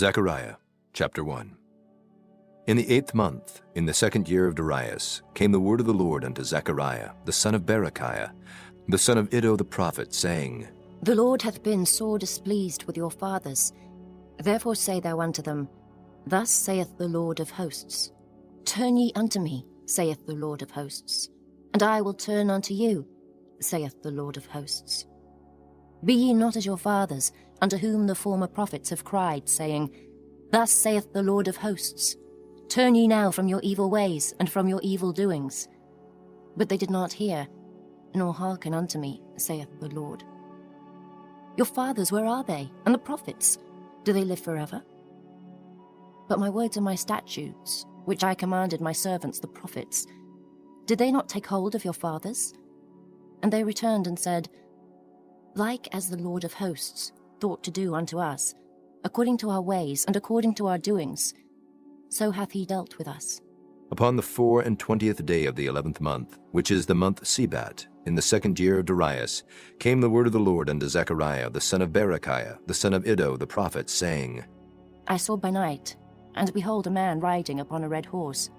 Zechariah, chapter 1. In the 8th month, in the 2nd year of Darius, came the word of the Lord unto Zechariah, the son of Berechiah, the son of Iddo the prophet, saying, The Lord hath been sore displeased with your fathers. Therefore say thou unto them, Thus saith the Lord of hosts, Turn ye unto me, saith the Lord of hosts, and I will turn unto you, saith the Lord of hosts. Be ye not as your fathers, unto whom the former prophets have cried, saying, Thus saith the Lord of hosts, Turn ye now from your evil ways and from your evil doings. But they did not hear, nor hearken unto me, saith the Lord. Your fathers, where are they? And the prophets, do they live forever? But my words and my statutes, which I commanded my servants the prophets, did they not take hold of your fathers? And they returned and said, Like as the Lord of hosts thought to do unto us, according to our ways and according to our doings, so hath he dealt with us. Upon the 24th day of the 11th month, which is the month Sebat, in the 2nd year of Darius, came the word of the Lord unto Zechariah, the son of Berechiah, the son of Iddo the prophet, saying, I saw by night, and behold a man riding upon a red horse,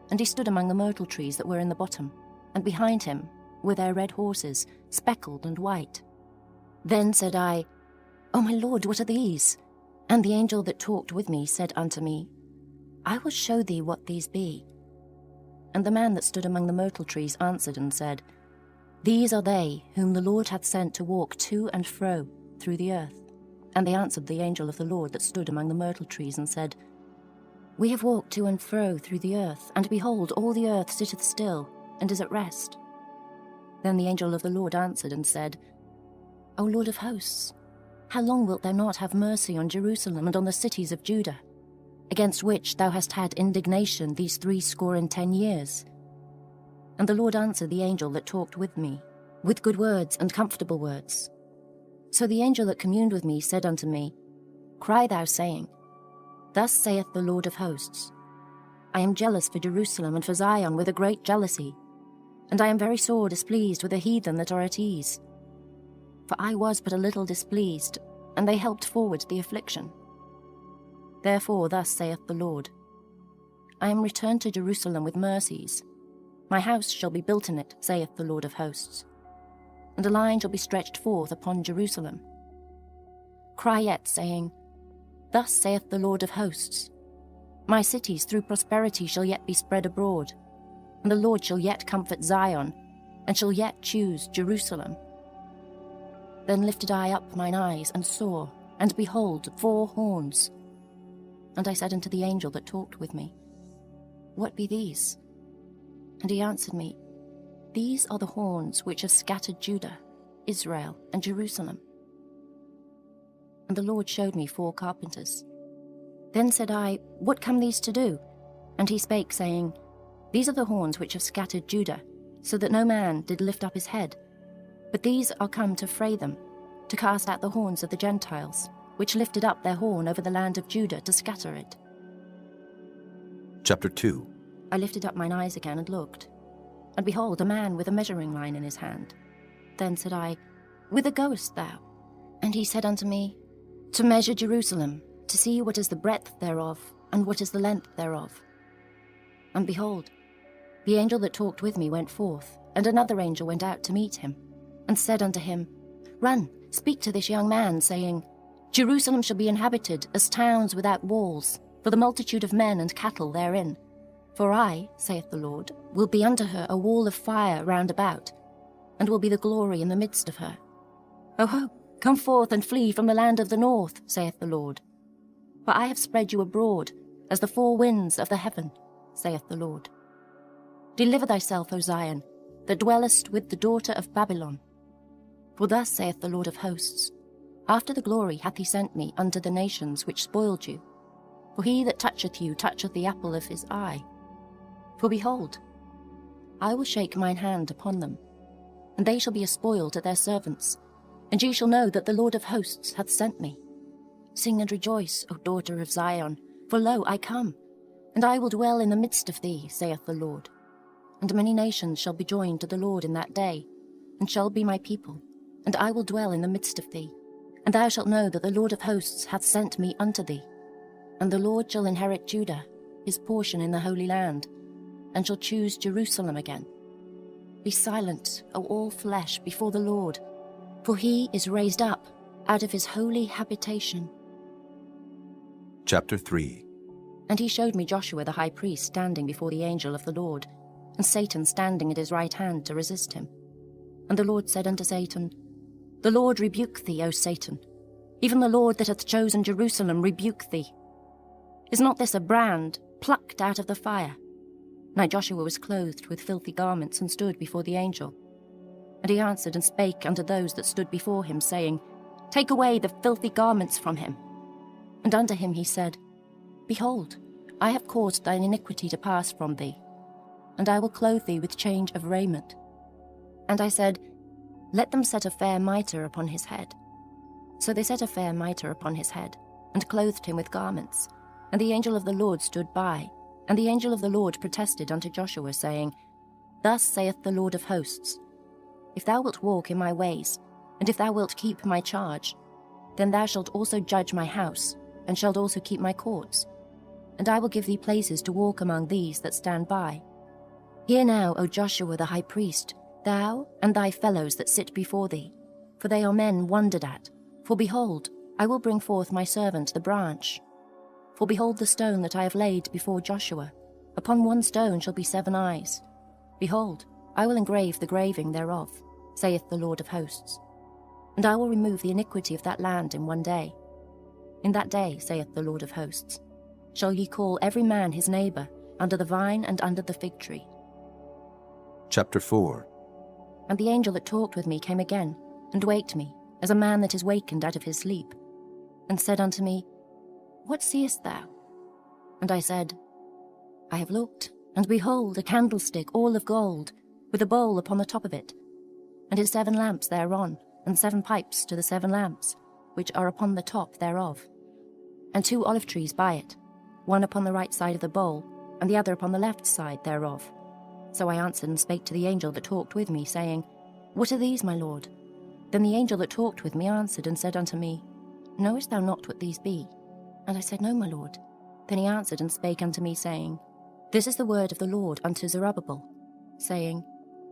and he stood among the myrtle trees that were in the bottom, and behind him were their red horses, speckled and white. Then said I, O my Lord, what are these? And the angel that talked with me said unto me, I will show thee what these be. And the man that stood among the myrtle trees answered and said, These are they whom the Lord hath sent to walk to and fro through the earth. And they answered the angel of the Lord that stood among the myrtle trees and said, We have walked to and fro through the earth, and behold, all the earth sitteth still, and is at rest. Then the angel of the Lord answered and said, O Lord of hosts, how long wilt thou not have mercy on Jerusalem and on the cities of Judah, against which thou hast had indignation these 70 years? And the Lord answered the angel that talked with me, with good words and comfortable words. So the angel that communed with me said unto me, Cry thou, saying, Thus saith the Lord of hosts, I am jealous for Jerusalem and for Zion with a great jealousy, and I am very sore displeased with the heathen that are at ease. For I was but a little displeased, and they helped forward the affliction. Therefore thus saith the Lord, I am returned to Jerusalem with mercies. My house shall be built in it, saith the Lord of hosts, and a line shall be stretched forth upon Jerusalem. Cry yet, saying, Thus saith the Lord of hosts, My cities through prosperity shall yet be spread abroad, and the Lord shall yet comfort Zion, and shall yet choose Jerusalem. Then lifted I up mine eyes, and saw, and behold, 4 horns. And I said unto the angel that talked with me, What be these? And he answered me, These are the horns which have scattered Judah, Israel, and Jerusalem. And the Lord showed me 4 carpenters. Then said I, What come these to do? And he spake, saying, These are the horns which have scattered Judah, so that no man did lift up his head. But these are come to fray them, to cast out the horns of the Gentiles, which lifted up their horn over the land of Judah to scatter it. Chapter 2. I lifted up mine eyes again and looked, and behold, a man with a measuring line in his hand. Then said I, Whither goest thou? And he said unto me, To measure Jerusalem, to see what is the breadth thereof, and what is the length thereof. And behold, the angel that talked with me went forth, and another angel went out to meet him, and said unto him, Run, speak to this young man, saying, Jerusalem shall be inhabited as towns without walls, for the multitude of men and cattle therein. For I, saith the Lord, will be unto her a wall of fire round about, and will be the glory in the midst of her. O ho, come forth and flee from the land of the north, saith the Lord. For I have spread you abroad, as the 4 winds of the heaven, saith the Lord. Deliver thyself, O Zion, that dwellest with the daughter of Babylon. For thus saith the Lord of hosts, After the glory hath he sent me unto the nations which spoiled you. For he that toucheth you toucheth the apple of his eye. For behold, I will shake mine hand upon them, and they shall be a spoil to their servants, and ye shall know that the Lord of hosts hath sent me. Sing and rejoice, O daughter of Zion, for lo, I come, and I will dwell in the midst of thee, saith the Lord. And many nations shall be joined to the Lord in that day, and shall be my people, and I will dwell in the midst of thee. And thou shalt know that the Lord of hosts hath sent me unto thee. And the Lord shall inherit Judah, his portion in the Holy Land, and shall choose Jerusalem again. Be silent, O all flesh, before the Lord, for he is raised up out of his holy habitation. Chapter 3. And he showed me Joshua the high priest standing before the angel of the Lord, and Satan standing at his right hand to resist him. And the Lord said unto Satan, The Lord rebuke thee, O Satan. Even the Lord that hath chosen Jerusalem rebuke thee. Is not this a brand plucked out of the fire? Now Joshua was clothed with filthy garments, and stood before the angel. And he answered and spake unto those that stood before him, saying, Take away the filthy garments from him. And unto him he said, Behold, I have caused thine iniquity to pass from thee, and I will clothe thee with change of raiment. And I said, Let them set a fair mitre upon his head. So they set a fair mitre upon his head, and clothed him with garments. And the angel of the Lord stood by, and the angel of the Lord protested unto Joshua, saying, Thus saith the Lord of hosts, If thou wilt walk in my ways, and if thou wilt keep my charge, then thou shalt also judge my house, and shalt also keep my courts. And I will give thee places to walk among these that stand by. Hear now, O Joshua the high priest, thou and thy fellows that sit before thee, for they are men wondered at. For behold, I will bring forth my servant the branch. For behold the stone that I have laid before Joshua. Upon one stone shall be 7 eyes. Behold, I will engrave the graving thereof, saith the Lord of hosts. And I will remove the iniquity of that land in one day. In that day, saith the Lord of hosts, shall ye call every man his neighbour, under the vine and under the fig tree. Chapter 4. And the angel that talked with me came again, and waked me, as a man that is wakened out of his sleep, and said unto me, What seest thou? And I said, I have looked, and behold, a candlestick all of gold, with a bowl upon the top of it, and his 7 lamps thereon, and 7 pipes to the 7 lamps, which are upon the top thereof, and 2 olive trees by it, one upon the right side of the bowl, and the other upon the left side thereof. So I answered and spake to the angel that talked with me, saying, What are these, my lord? Then the angel that talked with me answered and said unto me, Knowest thou not what these be? And I said, No, my lord. Then he answered and spake unto me, saying, This is the word of the Lord unto Zerubbabel, saying,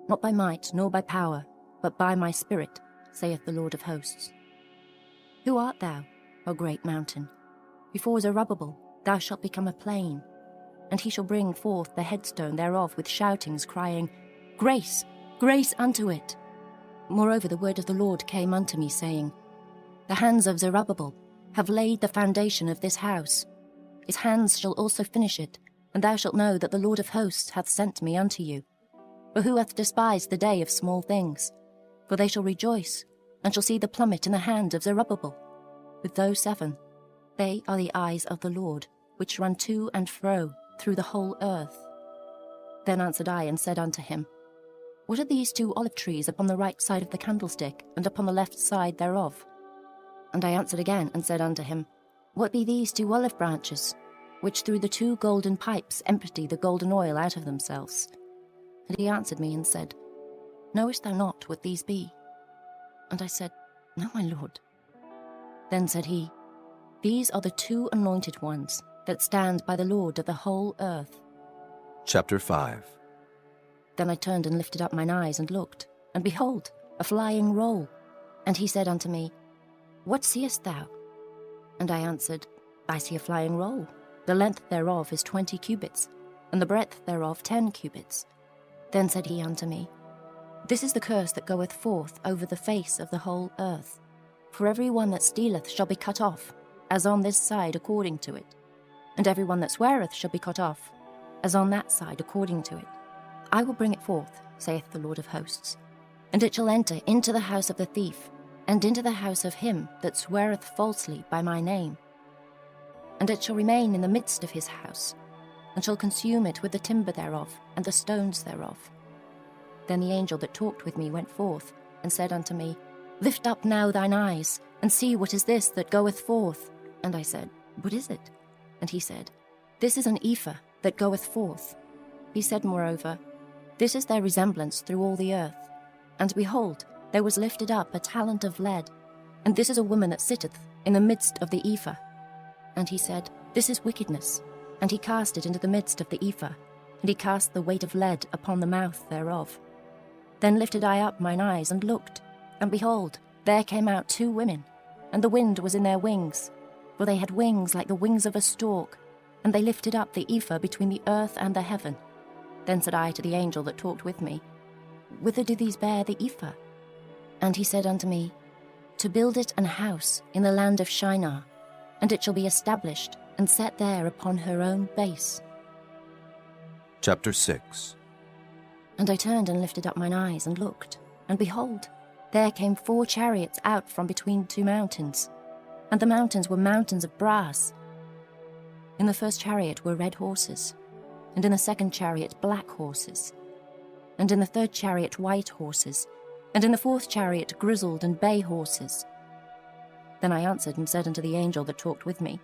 Not by might nor by power, but by my spirit, saith the Lord of hosts. Who art thou, O great mountain? Before Zerubbabel thou shalt become a plain, and he shall bring forth the headstone thereof with shoutings, crying, Grace, grace unto it. Moreover the word of the Lord came unto me, saying, The hands of Zerubbabel have laid the foundation of this house. His hands shall also finish it, and thou shalt know that the Lord of hosts hath sent me unto you. For who hath despised the day of small things? For they shall rejoice, and shall see the plummet in the hand of Zerubbabel. With those 7, they are the eyes of the Lord, which run to and fro through the whole earth. Then answered I and said unto him, What are these 2 olive trees upon the right side of the candlestick, and upon the left side thereof? And I answered again and said unto him, What be these 2 olive branches, which through the 2 golden pipes empty the golden oil out of themselves? And he answered me and said, Knowest thou not what these be? And I said, No, my lord. Then said he, These are the 2 anointed ones that stand by the Lord of the whole earth. Chapter 5. Then I turned and lifted up mine eyes and looked, and behold, a flying roll. And he said unto me, What seest thou? And I answered, I see a flying roll. The length thereof is 20 cubits, and the breadth thereof 10 cubits. Then said he unto me, This is the curse that goeth forth over the face of the whole earth. For every one that stealeth shall be cut off, as on this side according to it. And every one that sweareth shall be cut off, as on that side according to it. I will bring it forth, saith the Lord of hosts. And it shall enter into the house of the thief, and into the house of him that sweareth falsely by my name. And it shall remain in the midst of his house, and shall consume it with the timber thereof, and the stones thereof. Then the angel that talked with me went forth, and said unto me, Lift up now thine eyes, and see what is this that goeth forth. And I said, What is it? And he said, This is an ephah that goeth forth. He said moreover, This is their resemblance through all the earth. And behold, there was lifted up a talent of lead, and this is a woman that sitteth in the midst of the ephah. And he said, This is wickedness. And he cast it into the midst of the ephah, and he cast the weight of lead upon the mouth thereof. Then lifted I up mine eyes, and looked, and behold, there came out 2 women, and the wind was in their wings, for they had wings like the wings of a stork, and they lifted up the ephah between the earth and the heaven. Then said I to the angel that talked with me, Whither do these bear the ephah? And he said unto me, To build it an house in the land of Shinar, and it shall be established and set there upon her own base. Chapter 6. And I turned and lifted up mine eyes and looked, and behold, there came 4 chariots out from between 2 mountains, and the mountains were mountains of brass. In the first chariot were red horses, and in the second chariot black horses, and in the third chariot white horses, and in the fourth chariot grizzled and bay horses. Then I answered and said unto the angel that talked with me,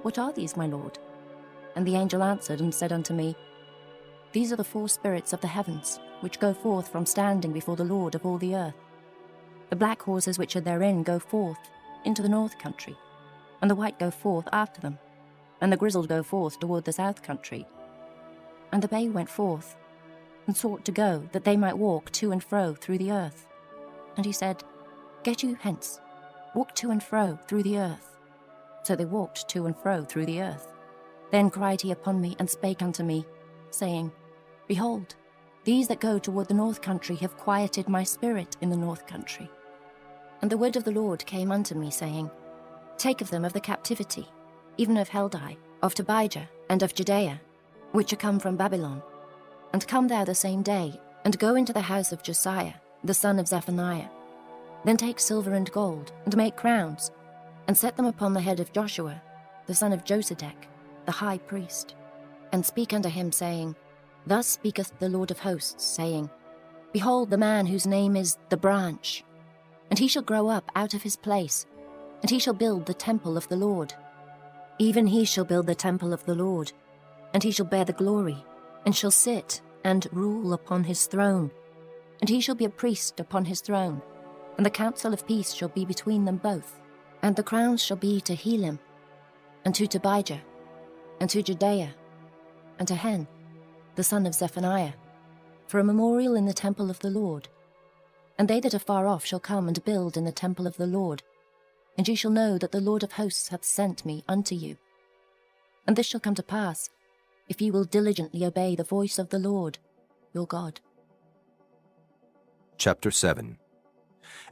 What are these, my lord? And the angel answered and said unto me, These are the 4 spirits of the heavens, which go forth from standing before the Lord of all the earth. The black horses which are therein go forth into the north country, and the white go forth after them, and the grizzled go forth toward the south country. And the bay went forth, and sought to go, that they might walk to and fro through the earth. And he said, Get you hence, walk to and fro through the earth. So they walked to and fro through the earth. Then cried he upon me, and spake unto me, saying, Behold, these that go toward the north country have quieted my spirit in the north country. And the word of the Lord came unto me, saying, Take of them of the captivity, even of Heldai, of Tobijah, and of Judea, which are come from Babylon. And come thou the same day, and go into the house of Josiah, the son of Zephaniah. Then take silver and gold, and make crowns, and set them upon the head of Joshua, the son of Josedech, the high priest. And speak unto him, saying, Thus speaketh the Lord of hosts, saying, Behold the man whose name is the branch, and he shall grow up out of his place, and he shall build the temple of the Lord. Even he shall build the temple of the Lord, and he shall bear the glory, and shall sit and rule upon his throne. And he shall be a priest upon his throne, and the counsel of peace shall be between them both. And the crowns shall be to Helam, and to Tobijah, and to Judea, and to Hen, the son of Zephaniah, for a memorial in the temple of the Lord. And they that are far off shall come and build in the temple of the Lord, and ye shall know that the Lord of hosts hath sent me unto you. And this shall come to pass, if ye will diligently obey the voice of the Lord, your God. Chapter 7.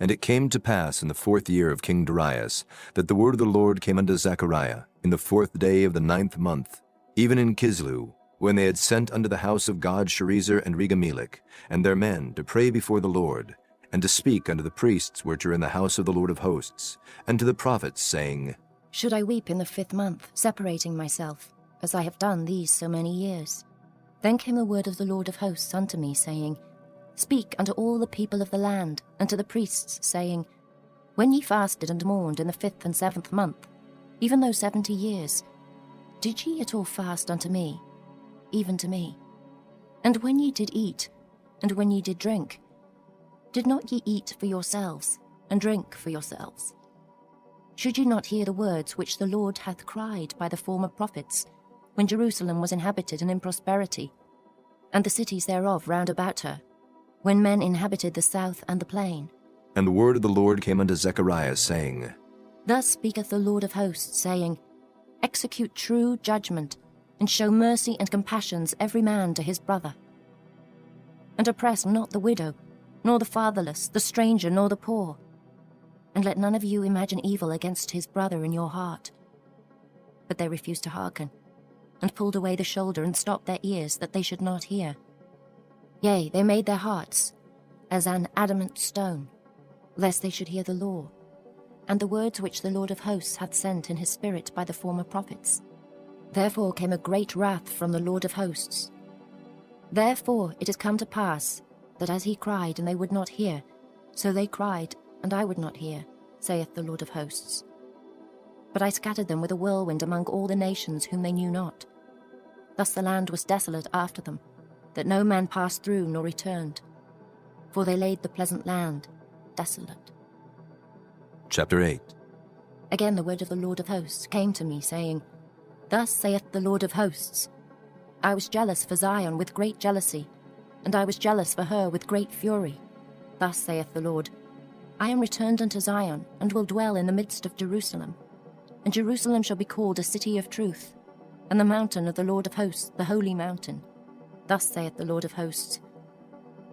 And it came to pass in the 4th year of King Darius, that the word of the Lord came unto Zechariah in the 4th day of the 9th month, even in Kislew, when they had sent unto the house of God Sherezer and Regamelech, and their men, to pray before the Lord, and to speak unto the priests which are in the house of the Lord of hosts, and to the prophets, saying, Should I weep in the 5th month, separating myself, as I have done these so many years? Then came the word of the Lord of hosts unto me, saying, Speak unto all the people of the land, and to the priests, saying, When ye fasted and mourned in the 5th and 7th month, even those 70 years, did ye at all fast unto me, even to me? And when ye did eat, and when ye did drink, did not ye eat for yourselves, and drink for yourselves? Should ye not hear the words which the Lord hath cried by the former prophets, when Jerusalem was inhabited and in prosperity, and the cities thereof round about her, when men inhabited the south and the plain? And the word of the Lord came unto Zechariah, saying, Thus speaketh the Lord of hosts, saying, Execute true judgment, and show mercy and compassions every man to his brother. And oppress not the widow, nor the fatherless, the stranger, nor the poor. And let none of you imagine evil against his brother in your heart. But they refused to hearken, and pulled away the shoulder, and stopped their ears, that they should not hear. Yea, they made their hearts as an adamant stone, lest they should hear the law, and the words which the Lord of hosts hath sent in his spirit by the former prophets. Therefore came a great wrath from the Lord of hosts. Therefore it is come to pass, that as he cried, and they would not hear, so they cried, and I would not hear, saith the Lord of hosts. But I scattered them with a whirlwind among all the nations whom they knew not. Thus the land was desolate after them, that no man passed through nor returned. For they laid the pleasant land desolate. Chapter 8. Again the word of the Lord of hosts came to me, saying, Thus saith the Lord of hosts, I was jealous for Zion with great jealousy, and I was jealous for her with great fury. Thus saith the Lord, I am returned unto Zion, and will dwell in the midst of Jerusalem. And Jerusalem shall be called a city of truth, and the mountain of the Lord of hosts, the holy mountain. Thus saith the Lord of hosts,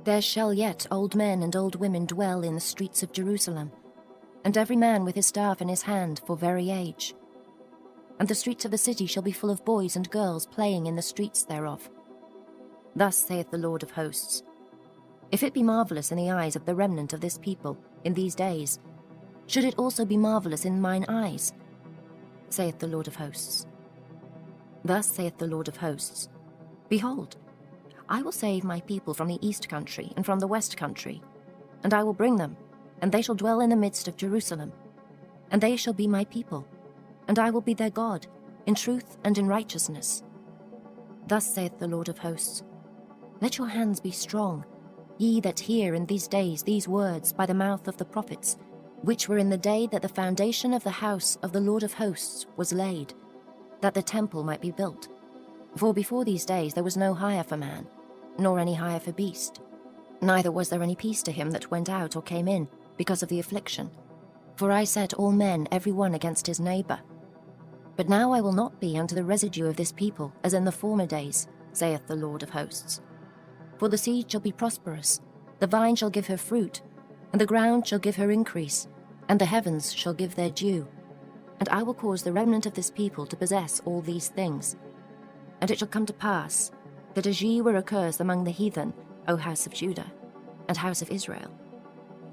There shall yet old men and old women dwell in the streets of Jerusalem, and every man with his staff in his hand for very age. And the streets of the city shall be full of boys and girls playing in the streets thereof. Thus saith the Lord of hosts, If it be marvellous in the eyes of the remnant of this people in these days, should it also be marvellous in mine eyes, saith the Lord of hosts. Thus saith the Lord of hosts, Behold, I will save my people from the east country and from the west country, and I will bring them, and they shall dwell in the midst of Jerusalem, and they shall be my people, and I will be their God, in truth and in righteousness. Thus saith the Lord of hosts, Let your hands be strong, ye that hear in these days these words by the mouth of the prophets, which were in the day that the foundation of the house of the Lord of hosts was laid, that the temple might be built. For before these days there was no hire for man, nor any hire for beast, neither was there any peace to him that went out or came in, because of the affliction. For I set all men every one against his neighbour. But now I will not be unto the residue of this people, as in the former days, saith the Lord of hosts. For the seed shall be prosperous, the vine shall give her fruit, and the ground shall give her increase, and the heavens shall give their dew. And I will cause the remnant of this people to possess all these things. And it shall come to pass, that as ye were accursed among the heathen, O house of Judah, and house of Israel,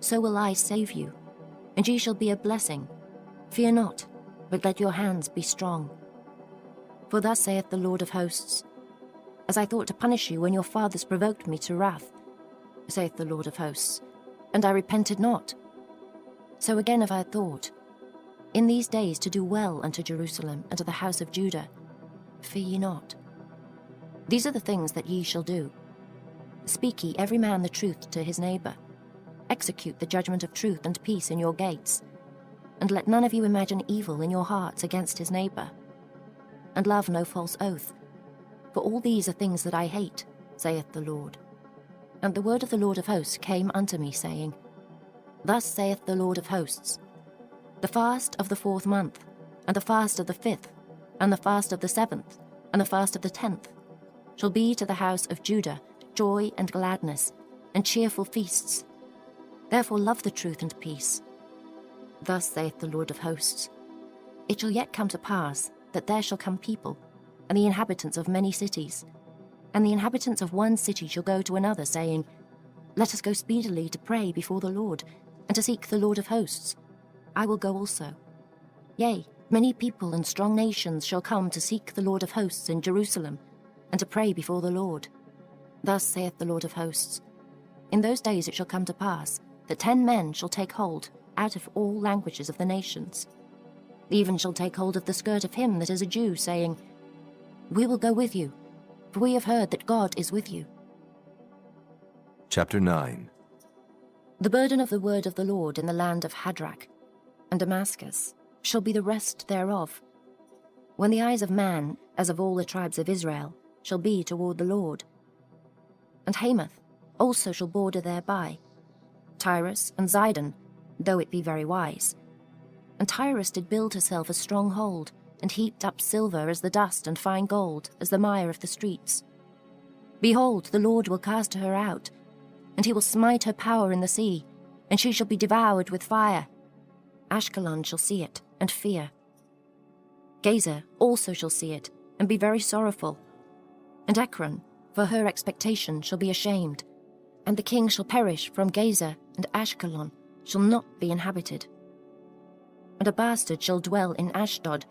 so will I save you, and ye shall be a blessing. Fear not, but let your hands be strong. For thus saith the Lord of hosts, As I thought to punish you when your fathers provoked me to wrath, saith the Lord of hosts, and I repented not, so again have I thought, in these days to do well unto Jerusalem and to the house of Judah. Fear ye not. These are the things that ye shall do. Speak ye every man the truth to his neighbour. Execute the judgment of truth and peace in your gates. And let none of you imagine evil in your hearts against his neighbour. And love no false oath. For all these are things that I hate, saith the Lord. And the word of the Lord of hosts came unto me, saying, Thus saith the Lord of hosts, The fast of the 4th month, and the fast of the 5th, and the fast of the 7th, and the fast of the 10th, shall be to the house of Judah joy and gladness, and cheerful feasts. Therefore love the truth and peace. Thus saith the Lord of hosts, It shall yet come to pass, that there shall come people, and the inhabitants of many cities, and the inhabitants of one city shall go to another, saying, Let us go speedily to pray before the Lord, and to seek the Lord of hosts. I will go also. Yea, many people and strong nations shall come to seek the Lord of hosts in Jerusalem, and to pray before the Lord. Thus saith the Lord of hosts, In those days it shall come to pass, that 10 men shall take hold out of all languages of the nations, even shall take hold of the skirt of him that is a Jew, saying, We will go with you, for we have heard that God is with you. Chapter 9. The burden of the word of the Lord in the land of Hadrach and Damascus shall be the rest thereof, when the eyes of man, as of all the tribes of Israel, shall be toward the Lord. And Hamath also shall border thereby, Tyrus and Zidon, though it be very wise. And Tyrus did build herself a stronghold, and heaped up silver as the dust, and fine gold as the mire of the streets. Behold, the Lord will cast her out, and he will smite her power in the sea, and she shall be devoured with fire. Ashkelon shall see it, and fear. Gazer also shall see it, and be very sorrowful. And Ekron, for her expectation, shall be ashamed. And the king shall perish from Gazer, and Ashkelon shall not be inhabited. And a bastard shall dwell in Ashdod,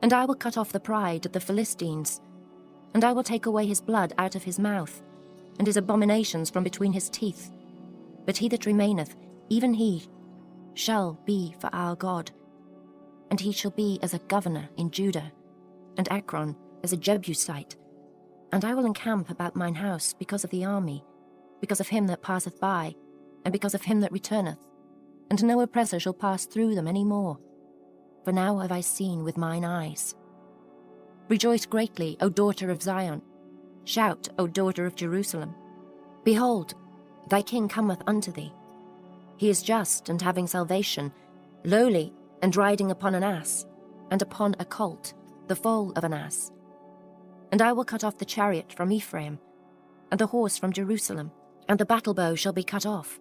and I will cut off the pride of the Philistines, and I will take away his blood out of his mouth, and his abominations from between his teeth. But he that remaineth, even he, shall be for our God. And he shall be as a governor in Judah, and Ekron as a Jebusite. And I will encamp about mine house because of the army, because of him that passeth by, and because of him that returneth, and no oppressor shall pass through them any more. For now have I seen with mine eyes. Rejoice greatly, O daughter of Zion. Shout, O daughter of Jerusalem. Behold, thy king cometh unto thee. He is just and having salvation, lowly and riding upon an ass, and upon a colt, the foal of an ass. And I will cut off the chariot from Ephraim, and the horse from Jerusalem, and the battle bow shall be cut off.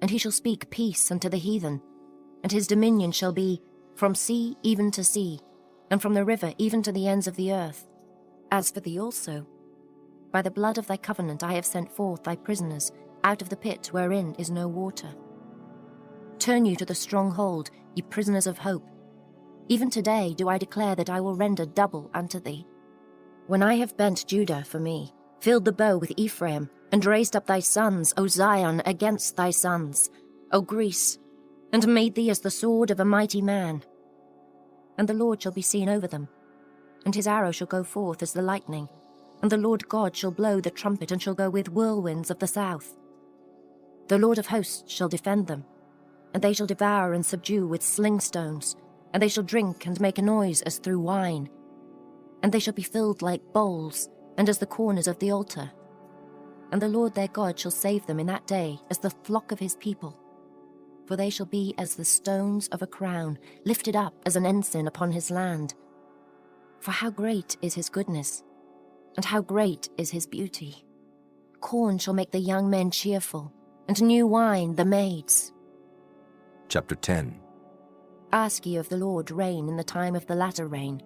And he shall speak peace unto the heathen, and his dominion shall be from sea even to sea, and from the river even to the ends of the earth. As for thee also, by the blood of thy covenant I have sent forth thy prisoners out of the pit wherein is no water. Turn you to the stronghold, ye prisoners of hope. Even today do I declare that I will render double unto thee. When I have bent Judah for me, filled the bow with Ephraim, and raised up thy sons, O Zion, against thy sons, O Greece, and made thee as the sword of a mighty man. And the Lord shall be seen over them, and his arrow shall go forth as the lightning, and the Lord God shall blow the trumpet, and shall go with whirlwinds of the south. The Lord of hosts shall defend them, and they shall devour and subdue with sling stones, and they shall drink and make a noise as through wine. And they shall be filled like bowls, and as the corners of the altar. And the Lord their God shall save them in that day as the flock of his people. For they shall be as the stones of a crown, lifted up as an ensign upon his land. For how great is his goodness, and how great is his beauty! Corn shall make the young men cheerful, and new wine the maids. Chapter 10. Ask ye of the Lord rain in the time of the latter rain.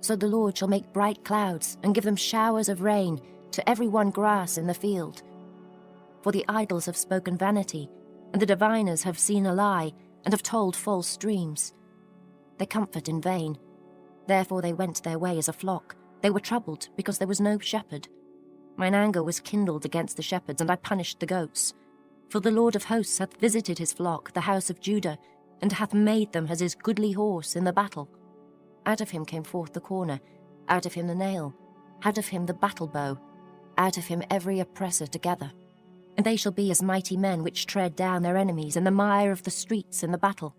So the Lord shall make bright clouds, and give them showers of rain, to every one grass in the field. For the idols have spoken vanity, and the diviners have seen a lie, and have told false dreams. They comfort in vain. Therefore they went their way as a flock. They were troubled, because there was no shepherd. Mine anger was kindled against the shepherds, and I punished the goats. For the Lord of hosts hath visited his flock, the house of Judah, and hath made them as his goodly horse in the battle. Out of him came forth the corner, out of him the nail, out of him the battle bow, out of him every oppressor together. And they shall be as mighty men which tread down their enemies in the mire of the streets in the battle.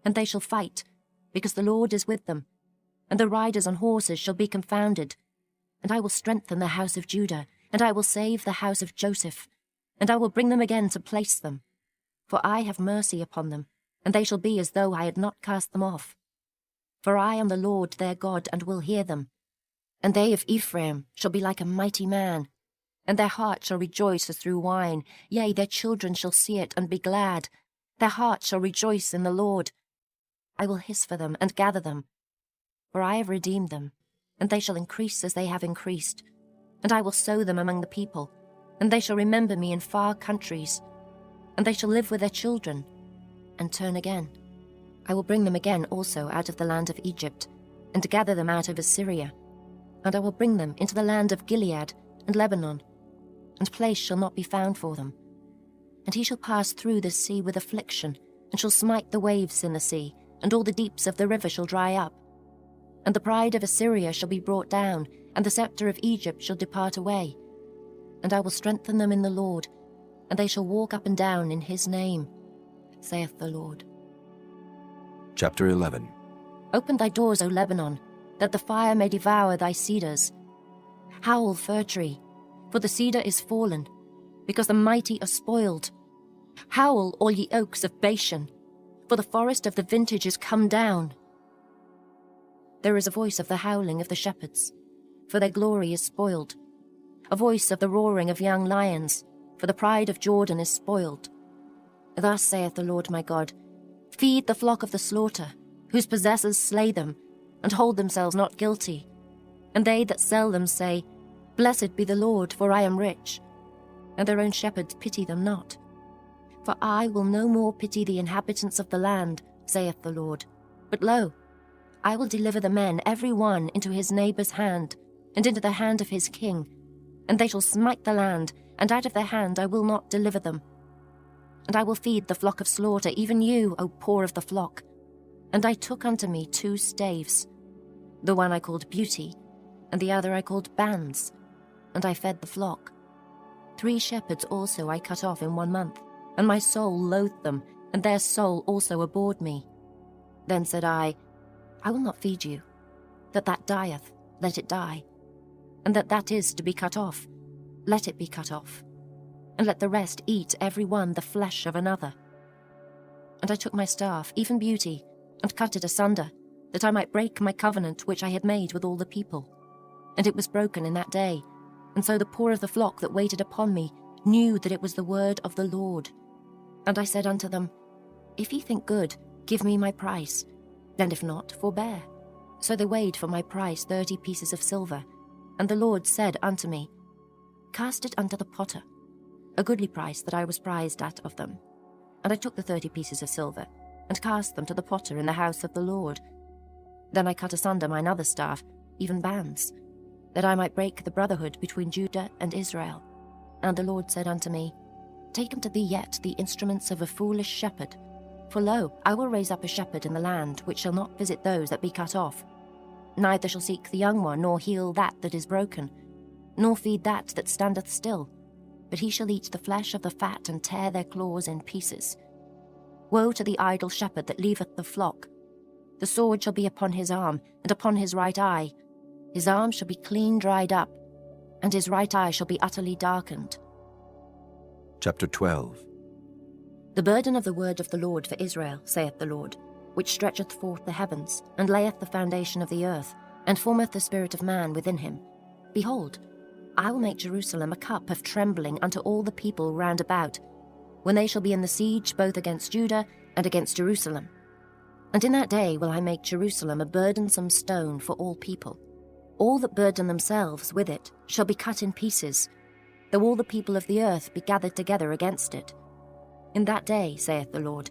And they shall fight, because the Lord is with them, and the riders on horses shall be confounded. And I will strengthen the house of Judah, and I will save the house of Joseph, and I will bring them again to place them. For I have mercy upon them, and they shall be as though I had not cast them off. For I am the Lord their God, and will hear them. And they of Ephraim shall be like a mighty man, and their heart shall rejoice as through wine. Yea, their children shall see it and be glad. Their heart shall rejoice in the Lord. I will hiss for them and gather them. For I have redeemed them, and they shall increase as they have increased. And I will sow them among the people, and they shall remember me in far countries. And they shall live with their children, and turn again. I will bring them again also out of the land of Egypt, and gather them out of Assyria. And I will bring them into the land of Gilead and Lebanon, and place shall not be found for them. And he shall pass through the sea with affliction, and shall smite the waves in the sea, and all the deeps of the river shall dry up. And the pride of Assyria shall be brought down, and the scepter of Egypt shall depart away. And I will strengthen them in the Lord, and they shall walk up and down in his name, saith the Lord. Chapter 11. Open thy doors, O Lebanon, that the fire may devour thy cedars. Howl, fir tree, for the cedar is fallen, because the mighty are spoiled. Howl, all ye oaks of Bashan, for the forest of the vintage is come down. There is a voice of the howling of the shepherds, for their glory is spoiled. A voice of the roaring of young lions, for the pride of Jordan is spoiled. Thus saith the Lord my God, feed the flock of the slaughter, whose possessors slay them, and hold themselves not guilty. And they that sell them say, Blessed be the Lord, for I am rich. And their own shepherds pity them not. For I will no more pity the inhabitants of the land, saith the Lord. But lo, I will deliver the men every one into his neighbour's hand, and into the hand of his king. And they shall smite the land, and out of their hand I will not deliver them. And I will feed the flock of slaughter, even you, O poor of the flock. And I took unto me 2 staves. The one I called Beauty, and the other I called Bands. And I fed the flock. 3 shepherds also I cut off in 1 month, and my soul loathed them, and their soul also abhorred me. Then said I will not feed you, that dieth, let it die. And that is to be cut off, let it be cut off. And let the rest eat every one the flesh of another. And I took my staff, even beauty, and cut it asunder, that I might break my covenant which I had made with all the people. And it was broken in that day. And so the poor of the flock that waited upon me knew that it was the word of the Lord. And I said unto them, If ye think good, give me my price, and if not, forbear. So they weighed for my price 30 pieces of silver. And the Lord said unto me, Cast it unto the potter, a goodly price that I was prized at of them. And I took the 30 pieces of silver, and cast them to the potter in the house of the Lord. Then I cut asunder mine other staff, even bands, that I might break the brotherhood between Judah and Israel. And the Lord said unto me, Take unto thee yet the instruments of a foolish shepherd. For lo, I will raise up a shepherd in the land, which shall not visit those that be cut off. Neither shall seek the young one, nor heal that is broken, nor feed that standeth still. But he shall eat the flesh of the fat, and tear their claws in pieces. Woe to the idle shepherd that leaveth the flock! The sword shall be upon his arm, and upon his right eye. His arm shall be clean dried up, and his right eye shall be utterly darkened. Chapter 12. The burden of the word of the Lord for Israel, saith the Lord, which stretcheth forth the heavens, and layeth the foundation of the earth, and formeth the spirit of man within him. Behold, I will make Jerusalem a cup of trembling unto all the people round about, when they shall be in the siege both against Judah and against Jerusalem. And in that day will I make Jerusalem a burdensome stone for all people. All that burden themselves with it shall be cut in pieces, though all the people of the earth be gathered together against it. In that day, saith the Lord,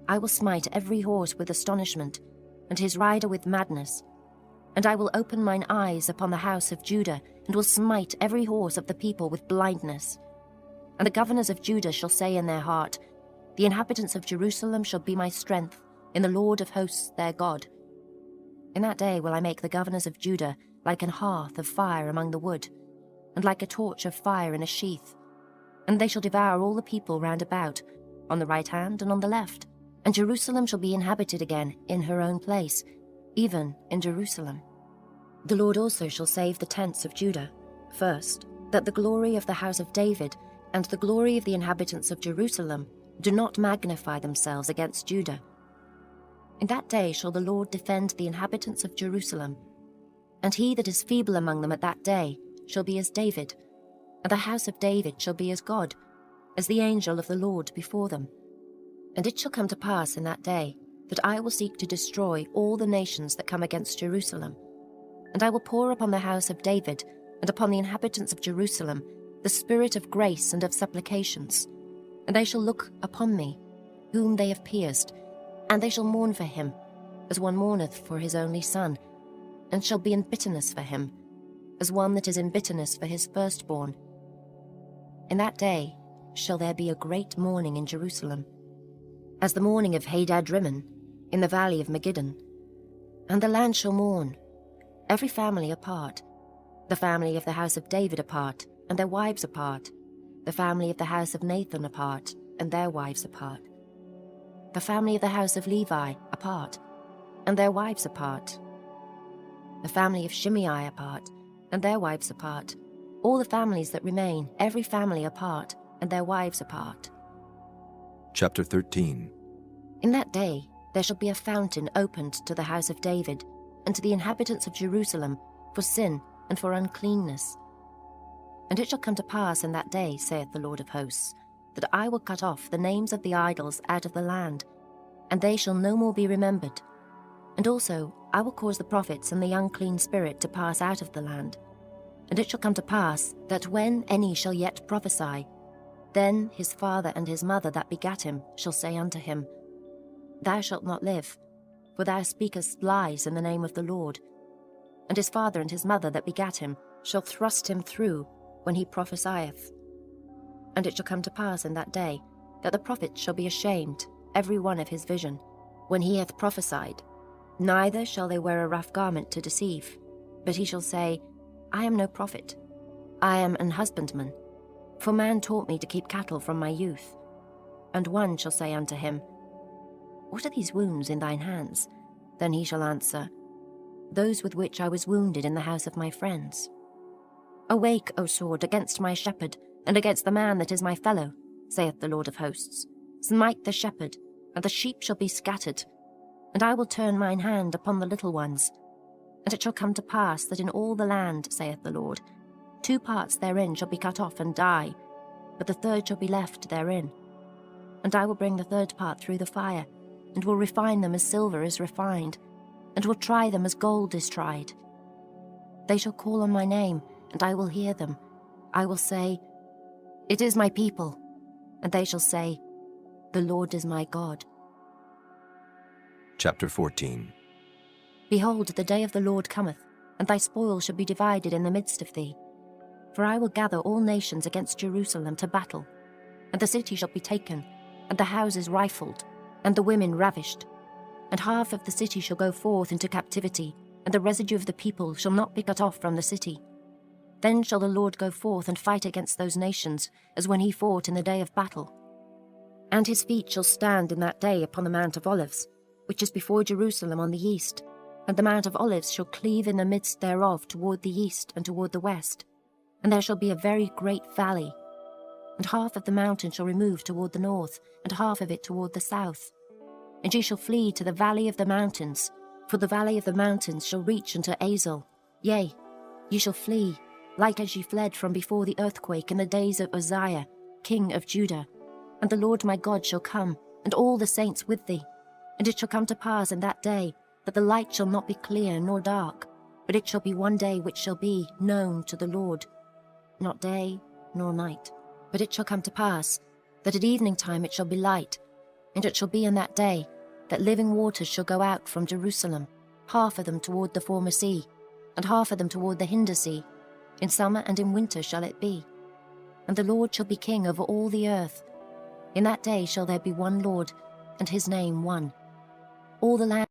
I will smite every horse with astonishment, and his rider with madness. And I will open mine eyes upon the house of Judah, and will smite every horse of the people with blindness. And the governors of Judah shall say in their heart, The inhabitants of Jerusalem shall be my strength in the Lord of hosts their God. In that day will I make the governors of Judah like an hearth of fire among the wood, and like a torch of fire in a sheath. And they shall devour all the people round about, on the right hand and on the left. And Jerusalem shall be inhabited again in her own place, even in Jerusalem. The Lord also shall save the tents of Judah, first, that the glory of the house of David and the glory of the inhabitants of Jerusalem do not magnify themselves against Judah. In that day shall the Lord defend the inhabitants of Jerusalem, and he that is feeble among them at that day shall be as David, and the house of David shall be as God, as the angel of the Lord before them. And it shall come to pass in that day that I will seek to destroy all the nations that come against Jerusalem. And I will pour upon the house of David and upon the inhabitants of Jerusalem the spirit of grace and of supplications. And they shall look upon me, whom they have pierced, and they shall mourn for him, as one mourneth for his only son, and shall be in bitterness for him, as one that is in bitterness for his firstborn. In that day shall there be a great mourning in Jerusalem, as the mourning of Hadad-rimmon in the valley of Megiddon. And the land shall mourn, every family apart, the family of the house of David apart, and their wives apart, the family of the house of Nathan apart, and their wives apart, the family of the house of Levi apart, and their wives apart, the family of Shimei apart, and their wives apart, all the families that remain, every family apart, and their wives apart. Chapter 13. In that day there shall be a fountain opened to the house of David, and to the inhabitants of Jerusalem, for sin and for uncleanness. And it shall come to pass in that day, saith the Lord of hosts, that I will cut off the names of the idols out of the land, and they shall no more be remembered. And also I will cause the prophets and the unclean spirit to pass out of the land. And it shall come to pass that when any shall yet prophesy, then his father and his mother that begat him shall say unto him, Thou shalt not live, for thou speakest lies in the name of the Lord. And his father and his mother that begat him shall thrust him through when he prophesieth. And it shall come to pass in that day that the prophet shall be ashamed, every one of his vision, when he hath prophesied. Neither shall they wear a rough garment to deceive, but he shall say, I am no prophet, I am an husbandman, for man taught me to keep cattle from my youth. And one shall say unto him, What are these wounds in thine hands? Then he shall answer, those with which I was wounded in the house of my friends. Awake, O sword, against my shepherd, and against the man that is my fellow, saith the Lord of hosts. Smite the shepherd, and the sheep shall be scattered. And I will turn mine hand upon the little ones. And it shall come to pass that in all the land, saith the Lord, 2 parts therein shall be cut off and die, but the third shall be left therein. And I will bring the third part through the fire, and will refine them as silver is refined, and will try them as gold is tried. They shall call on my name, and I will hear them. I will say, It is my people. And they shall say, The Lord is my God. Chapter 14. Behold, the day of the Lord cometh, and thy spoil shall be divided in the midst of thee. For I will gather all nations against Jerusalem to battle, and the city shall be taken, and the houses rifled, and the women ravished. And half of the city shall go forth into captivity, and the residue of the people shall not be cut off from the city. Then shall the Lord go forth and fight against those nations, as when he fought in the day of battle. And his feet shall stand in that day upon the Mount of Olives, which is before Jerusalem on the east, and the Mount of Olives shall cleave in the midst thereof toward the east and toward the west, and there shall be a very great valley. And half of the mountain shall remove toward the north, and half of it toward the south. And ye shall flee to the valley of the mountains, for the valley of the mountains shall reach unto Exile. Yea, ye shall flee, like as ye fled from before the earthquake in the days of Uzziah, king of Judah. And the Lord my God shall come, and all the saints with thee. And it shall come to pass in that day, that the light shall not be clear nor dark, but it shall be one day which shall be known to the Lord, not day nor night. But it shall come to pass, that at evening time it shall be light, and it shall be in that day, that living waters shall go out from Jerusalem, half of them toward the former sea, and half of them toward the hinder sea. In summer and in winter shall it be. And the Lord shall be king over all the earth. In that day shall there be one Lord, and his name one. All the land